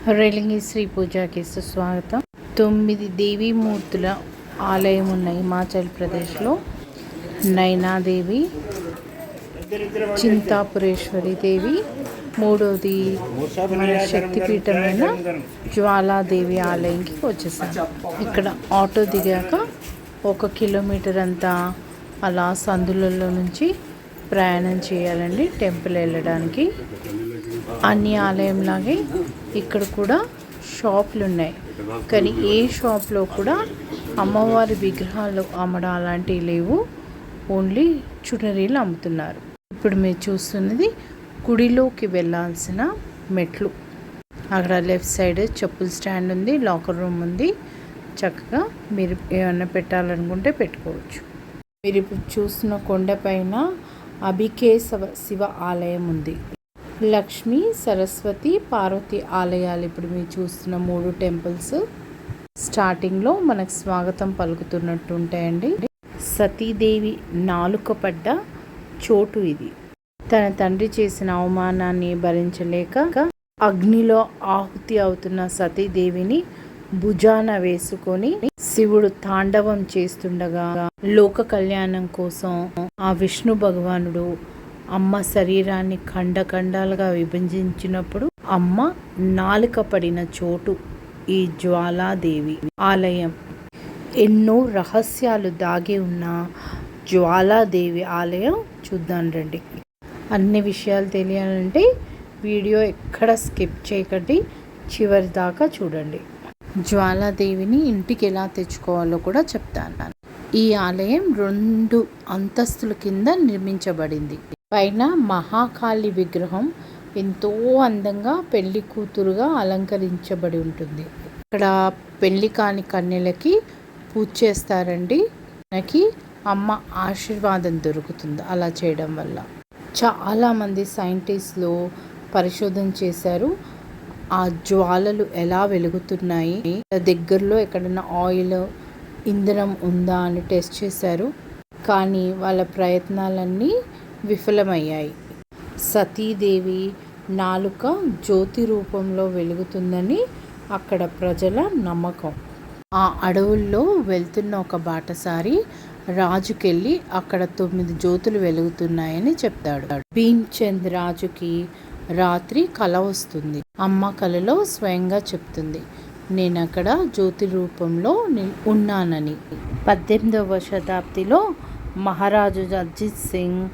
రేలింగి శ్రీ పూజకి సుస్వాగతం. 9 దేవీమూర్తుల ఆలయం ఉన్న హిమాచల్ ప్రదేశ్లో నైనాదేవి, చింతాపురేశ్వరి దేవి, మూడోది మన శక్తిపీఠమైన జ్వాలాదేవి ఆలయంకి వచ్చేసాం. ఇక్కడ ఆటో దిగాక 1 కిలోమీటర్ అంతా అలా సందులలో నుంచి ప్రయాణం చేయాలండి టెంపుల్ వెళ్ళడానికి. అన్ని ఆలయంలాగే ఇక్కడ కూడా షాపులు ఉన్నాయి, కానీ ఏ షాప్లో కూడా అమ్మవారి విగ్రహాలు అమ్మడం అలాంటివి లేవు. ఓన్లీ చునరీలు అమ్ముతున్నారు. ఇప్పుడు మీరు చూస్తున్నది గుడిలోకి వెళ్ళాల్సిన మెట్లు. అక్కడ లెఫ్ట్ సైడ్ చెప్పుల స్టాండ్ ఉంది, లాకర్ రూమ్ ఉంది. చక్కగా మీరు ఏమన్నా పెట్టాలనుకుంటే పెట్టుకోవచ్చు. మీరు ఇప్పుడు చూస్తున్న కొండపైన అభికేశవ శివ ఆలయం ఉంది. లక్ష్మీ, సరస్వతి, పార్వతి ఆలయాలు ఇప్పుడు మీరు చూస్తున్న 3 టెంపుల్స్ స్టార్టింగ్లో మనకు స్వాగతం పలుకుతున్నట్టు ఉంటాయండి. సతీదేవి నాలుక పడ్డ చోటు ఇది. తన తండ్రి చేసిన అవమానాన్ని భరించలేక అగ్నిలో ఆహుతి అవుతున్న సతీదేవిని భుజాన వేసుకొని శివుడు తాండవం చేస్తుండగా లోక కళ్యాణం కోసం ఆ విష్ణు భగవానుడు అమ్మ శరీరాన్ని ఖండఖండాలుగా విభజించినప్పుడు అమ్మ నాలుక పడిన చోటు ఈ జ్వాలాదేవి ఆలయం. ఎన్నో రహస్యాలు దాగి ఉన్న జ్వాలాదేవి ఆలయం చూద్దాం రండి. అన్ని విషయాలు తెలియాలంటే వీడియో ఎక్కడ స్కిప్ చేయకండి, చివరి దాకా చూడండి. జ్వాలాదేవిని ఇంటికి ఎలా తెచ్చుకోవాలో కూడా చెప్తాను. ఈ ఆలయం 2 అంతస్తుల కింద నిర్మించబడింది. పైన మహాకాళి విగ్రహం ఎంతో అందంగా పెళ్లి కూతురుగా అలంకరించబడి ఉంటుంది. ఇక్కడ పెళ్లి కాని కన్యలకి పూజ చేస్తారండి. మనకి అమ్మ ఆశీర్వాదం దొరుకుతుంది అలా చేయడం వల్ల. చాలామంది సైంటిస్టులు పరిశోధన చేశారు. ఆ జ్వాలలు ఎలా వెలుగుతున్నాయి, దగ్గరలో ఎక్కడైనా ఆయిల్, ఇంధనం ఉందా అని టెస్ట్ చేశారు. కానీ వాళ్ళ ప్రయత్నాలన్నీ విఫలమయ్యాయి. సతీదేవి నాలుక జ్యోతి రూపంలో వెలుగుతుందని అక్కడ ప్రజల నమ్మకం. ఆ అడవుల్లో వెళ్తున్న ఒక బాటసారి రాజుకెళ్ళి అక్కడ 9 జ్యోతులు వెలుగుతున్నాయని చెప్తాడు. భీమ్చంద్ రాజుకి రాత్రి కల వస్తుంది. అమ్మ కలలో స్వయంగా చెప్తుంది, నేను అక్కడ జ్యోతి రూపంలో ఉన్నానని. 18వ శతాబ్దిలో మహారాజు అజిత్ సింగ్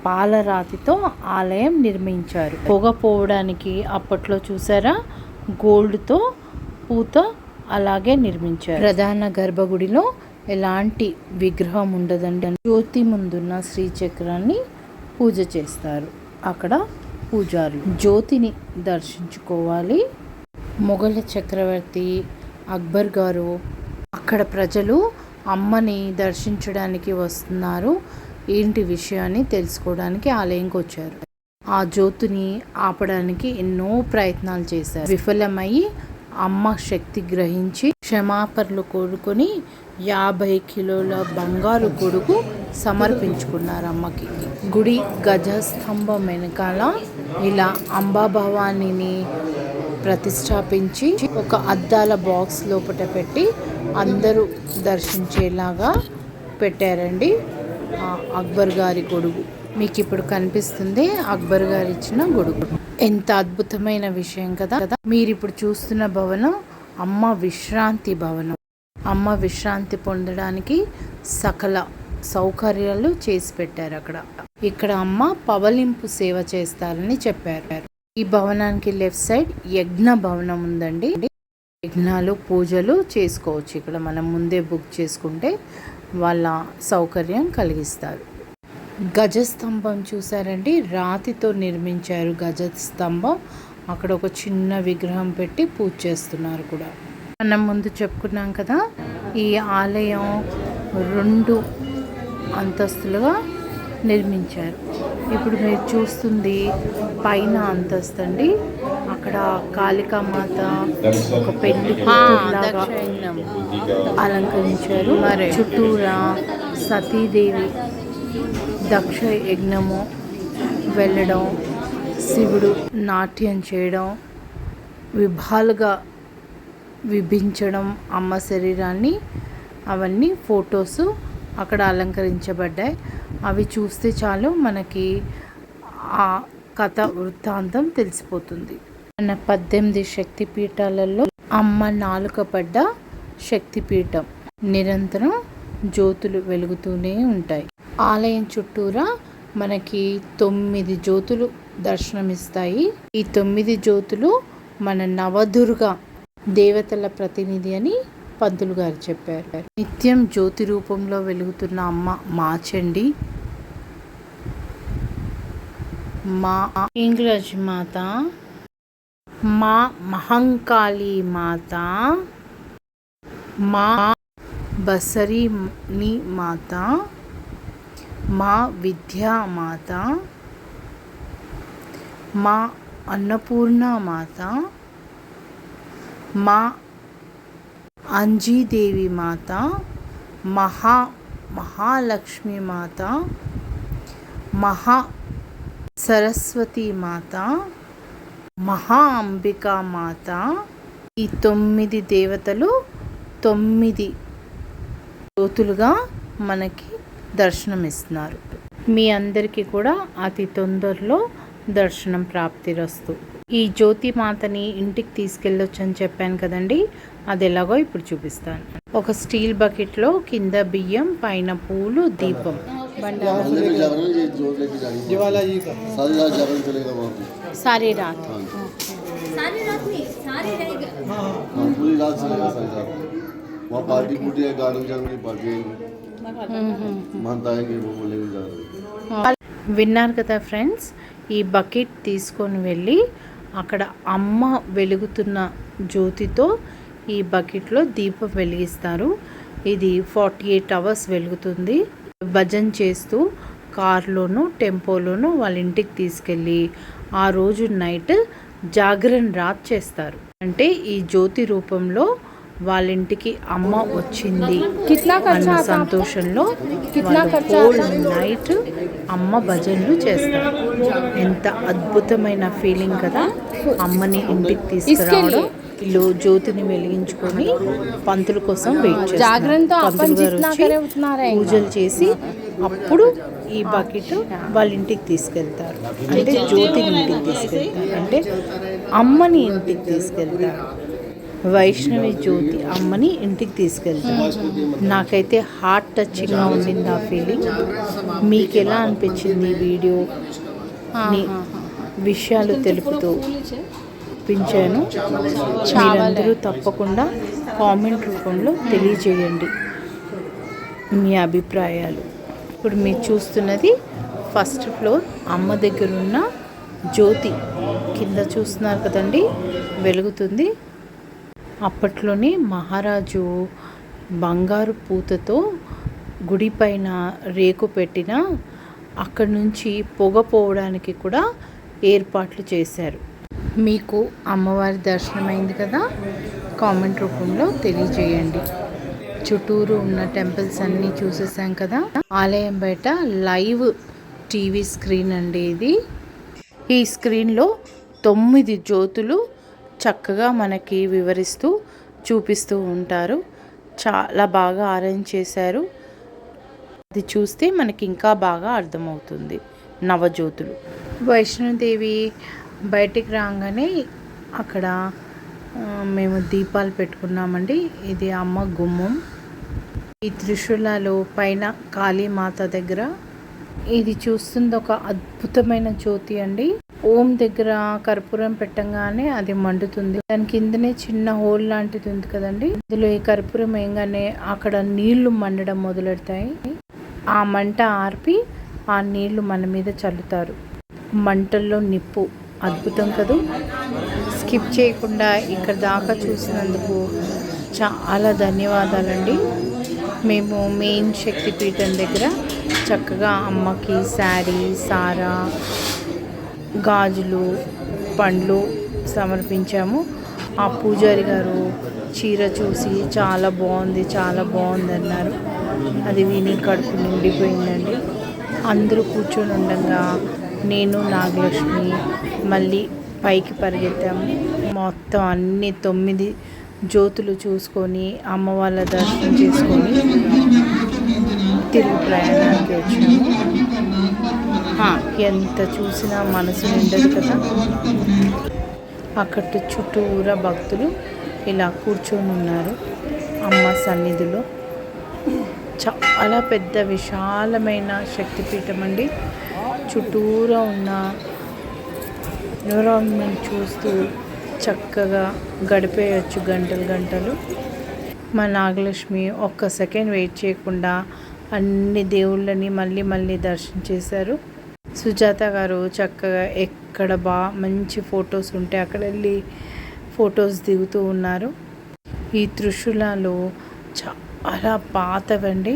పాలరాతితో ఆలయం నిర్మించారు. పొగపోవడానికి అప్పట్లో చూసారా గోల్డ్తో పూత అలాగే నిర్మించారు. ప్రధాన గర్భగుడిలో ఎలాంటి విగ్రహం ఉండదండి. జ్యోతి ముందున్న శ్రీచక్రాన్ని పూజ చేస్తారు. అక్కడ పూజారులు జ్యోతిని దర్శించుకోవాలి. మొఘల చక్రవర్తి అక్బర్ గారు అక్కడ ప్రజలు అమ్మని దర్శించడానికి వస్తున్నారు, ఏంటి విషయాన్ని తెలుసుకోవడానికి ఆలయంకి వచ్చారు. ఆ జ్యోతిని ఆపడానికి ఎన్నో ప్రయత్నాలు చేశారు. విఫలమయ్యి అమ్మ శక్తి గ్రహించి క్షమాపణలు కోరుకొని 50 కిలోల బంగారు గొడుగు సమర్పించుకున్నారు అమ్మకి. గుడి గజస్తంభం వెనకాల ఇలా అంబాభవానిని ప్రతిష్టాపించి ఒక అద్దాల బాక్స్ లోపల పెట్టి అందరూ దర్శించేలాగా పెట్టారండి. అక్బర్ గారి గొడుగు మీకు ఇప్పుడు కనిపిస్తుంది. అక్బర్ గారు ఇచ్చిన గొడుగు. ఎంత అద్భుతమైన విషయం కదా. మీరు ఇప్పుడు చూస్తున్న భవనం అమ్మ విశ్రాంతి భవనం. అమ్మ విశ్రాంతి పొందడానికి సకల సౌకర్యాలు చేసి పెట్టారు అక్కడ. ఇక్కడ అమ్మ పవలింపు సేవ చేస్తారని చెప్పారు. ఈ భవనానికి లెఫ్ట్ సైడ్ యజ్ఞ భవనం ఉందండి. యజ్ఞాలు, పూజలు చేసుకోవచ్చు. ఇక్కడ మనం ముందే బుక్ చేసుకుంటే వాళ్ళ సౌకర్యం కలిగిస్తారు. గజస్తంభం చూసారండి, రాతితో నిర్మించారు గజస్తంభం. అక్కడ ఒక చిన్న విగ్రహం పెట్టి పూజ చేస్తున్నారు కూడా. మనం ముందు చెప్పుకున్నాం కదా, ఈ ఆలయం 2 అంతస్తులుగా నిర్మించారు. ఇప్పుడు మీరు చూస్తుంది పైన అంతస్తు అండి. అక్కడ కాళికామాత ఒక పెళ్లి కూతురులాగా అలంకరించారు. చుట్టూరా సతీదేవి దక్ష యజ్ఞము వెళ్ళడం, శివుడు నాట్యం చేయడం, విభాలుగా విభించడం అమ్మ శరీరాన్ని, అవన్నీ ఫొటోస్ అక్కడ అలంకరించబడ్డాయి. అవి చూస్తే చాలు మనకి ఆ కథ వృత్తాంతం తెలిసిపోతుంది. మన 18 శక్తిపీఠాలలో అమ్మ నాలుక పడ్డ శక్తిపీఠం. నిరంతరం జ్యోతులు వెలుగుతూనే ఉంటాయి. ఆలయం చుట్టూరా మనకి 9 జ్యోతులు దర్శనమిస్తాయి. ఈ 9 జ్యోతులు మన నవదుర్గ దేవతల ప్రతినిధి అని పంతులు గారు చెప్పారు. నిత్యం జ్యోతి రూపంలో వెలుగుతున్న అమ్మ మాచండి, మా ఇంగ్లజ్ మాత, మా మహంకాళి మాత, మా బసరిని మాత, మా విద్యా మాత, మా అన్నపూర్ణ మాత, మా అంజీదేవి మాత, మహాలక్ష్మి మాత, మహా సరస్వతి మాత, మహా అంబికా మాత. ఈ 9 దేవతలు 9 జ్యోతులుగా మనకి దర్శనమిస్తున్నారు. మీ అందరికీ కూడా అతి తొందరలో దర్శనం ప్రాప్తిరస్తు. ఈ జ్యోతి మాతని ఇంటికి తీసుకెళ్ళొచ్చు అని చెప్పాను కదండి, అది ఎలాగో ఇప్పుడు చూపిస్తాను. ఒక స్టీల్ బకెట్లో కింద బియ్యం, పైన పూలు, దీపం. సారీ రాత్ విన్నారు కదా ఫ్రెండ్స్. ఈ బకెట్ తీసుకొని వెళ్ళి అక్కడ అమ్మ వెలుగుతున్న జ్యోతితో ఈ బకెట్లో దీపం వెలిగిస్తారు. ఇది 48 అవర్స్ వెలుగుతుంది. భజన చేస్తూ కార్లోనూ టెంపోలోనూ వాళ్ళ ఇంటికి తీసుకెళ్ళి ఆ రోజు నైట్ జాగరణ రాత్ చేస్తారు. అంటే ఈ జ్యోతి రూపంలో వాళ్ళ ఇంటికి అమ్మ వచ్చింది అన్న సంతోషంలో హోల్ నైట్ అమ్మ భజనలు చేస్తారు. ఎంత అద్భుతమైన ఫీలింగ్ కదా. అమ్మని ఇంటికి తీసుకురావడం, ఇల్లు జ్యోతిని వెలిగించుకొని పంతుల కోసం వెయిట్ చేస్తారు. పంతులు గారు వచ్చి పూజలు చేసి అప్పుడు ఈ బకెట్ వాళ్ళ ఇంటికి తీసుకెళ్తారు. అంటే జ్యోతిని ఇంటికి తీసుకెళ్తారు, అంటే అమ్మని ఇంటికి తీసుకెళ్తారు. వైష్ణవి జ్యోతి అమ్మని ఇంటికి తీసుకెళ్తారు. నాకైతే హార్ట్ టచింగ్గా ఉండింది ఆ ఫీలింగ్. మీకు ఎలా అనిపించింది ఈ వీడియో? విషయాలు తెలుపుతూ పించాను. మీరందరూ తప్పకుండా కామెంట్ రూపంలో తెలియజేయండి మీ అభిప్రాయాలు. ఇప్పుడు మీరు చూస్తున్నది ఫస్ట్ ఫ్లోర్ అమ్మ దగ్గర ఉన్న జ్యోతి. కింద చూస్తున్నారు కదండి, వెలుగుతుంది. అప్పట్లోనే మహారాజు బంగారు పూతతో గుడి పైన రేకు పెట్టిన అక్కడి నుంచి పొగ పోవడానికి కూడా ఏర్పాట్లు చేశారు. మీకు అమ్మవారి దర్శనమైంది కదా, కామెంట్ రూపంలో తెలియజేయండి. చుట్టూరు ఉన్న టెంపుల్స్ అన్నీ చూసేసాం కదా. ఆలయం బయట లైవ్ టీవీ స్క్రీన్ అండి ఇది. ఈ స్క్రీన్లో 9 జ్యోతులు చక్కగా మనకి వివరిస్తూ చూపిస్తూ ఉంటారు. చాలా బాగా అరేంజ్ చేశారు. అది చూస్తే మనకి ఇంకా బాగా అర్థమవుతుంది. నవజ్యోతులు. వైష్ణోదేవి బయటికి రాగానే అక్కడ మేము దీపాలు పెట్టుకున్నామండి. ఇది అమ్మ గుమ్మం. ఈ త్రిశూలాలు పైన కాళీమాత దగ్గర ఇది చూస్తుంది ఒక అద్భుతమైన జ్యోతి అండి. ఓం దగ్గర కర్పూరం పెట్టంగానే అది మండుతుంది. దాని కిందనే చిన్న హోల్ లాంటిది ఉంది కదండి, అందులో ఈ కర్పూరం వేయగానే అక్కడ నీళ్లు మండడం మొదలెడతాయి. ఆ మంట ఆర్పి ఆ నీళ్లు మన మీద చల్లుతారు. మంటల్లో నిప్పు. అద్భుతం కదా. స్కిప్ చేయకుండా ఇక్కడ దాకా చూసినందుకు చాలా ధన్యవాదాలండి. మేము మెయిన్ శక్తిపీఠం దగ్గర చక్కగా అమ్మకి శారీ, సారా, గాజులు, పండ్లు సమర్పించాము. ఆ పూజారి గారు చీర చూసి చాలా బాగుంది, చాలా బాగుంది అన్నారు. అది విని కడుపు నిండిపోయిందండి. అందరూ కూర్చొని ఉండగా నేను, నాగలక్ష్మి, మళ్ళీ పైకి పరిగెత్తాము. మొత్తం అన్ని 9 జ్యోతులు చూసుకొని అమ్మ వాళ్ళ దర్శనం చేసుకొని తిరుగు ప్రయాణానికి వచ్చాము. ఎంత చూసినా మనసు నిండదు కదా. అక్కడ చుట్టూరా భక్తులు ఇలా కూర్చొని ఉన్నారు అమ్మ సన్నిధిలో. చాలా పెద్ద విశాలమైన శక్తిపీఠం అండి. చుట్టూరా ఉన్న ఎన్విరాన్మెంట్ చూస్తూ చక్కగా గడిపేయచ్చు గంటలు. మా నాగలక్ష్మి ఒక్క సెకండ్ వెయిట్ చేయకుండా అన్ని దేవుళ్ళని మళ్ళీ దర్శనం చేశారు. సుజాత గారు చక్కగా ఎక్కడ మంచి ఫొటోస్ ఉంటే అక్కడ వెళ్ళి ఫొటోస్ దిగుతూ ఉన్నారు. ఈ త్రిశూలాలు చాలా పాతవండి.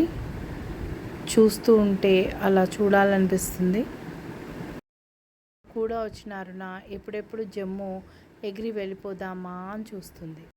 చూస్తూ ఉంటే అలా చూడాలనిపిస్తుంది. కూడా వచ్చినారు ఎప్పుడెప్పుడు జమ్ము ఎగిరి వెళ్ళిపోదామా అని చూస్తుంది.